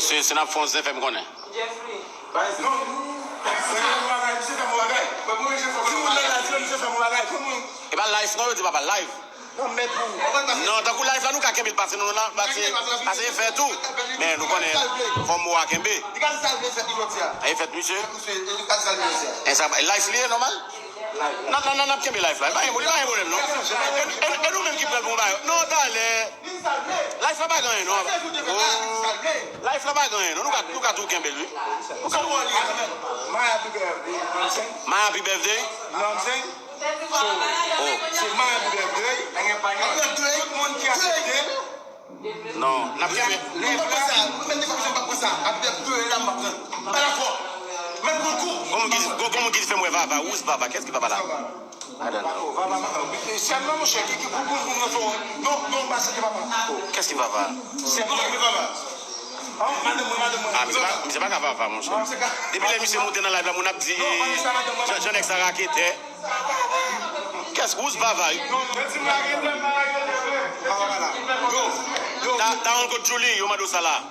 c'est la France de FM qu'on est. Jeffrey. Et bien live, non, je dis pas live. Non, tant que live là, nous avons Kembe passé, nous avons passé fait tout. Mais nous connaissons comme moi Kembe. Il fait monsieur. Et ça live lié normal? Non, Kembe live là. Pas un problème, non. Et nous même qui prenons pour non, allez. Live là pas gagné, non. Live là pas gagné, non. Nous avons tout Kembe lui. My happy birthday. Non, n'a pas comment dit fait moi Vava, où est Vava? Qu'est-ce qui va là? Qu'est-ce qui va là? Ah, mais c'est pas Vava, mon cher. Depuis les monsieur monté dans la vie, on a dit Jean-Ex a raquetté. Qu'est-ce que vous Vava? T'as encore Julie, on m'a dit ça là.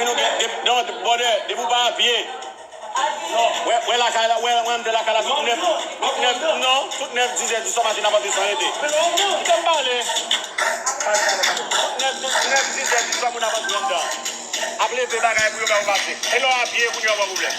puis nous, non, bonheur, de vous pas à pied. Ouais, la cala, ouais, de la cala, tout neuf, non, tout neuf, 10 heures du soir, matin, avant de s'en aider. Tu t'en parles? Tout neuf, 10 heures du soir, mon avant de s'en appelez ces bagages pour vous passer. Et là, à pied, vous n'avez pas de problème.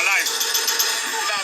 Live.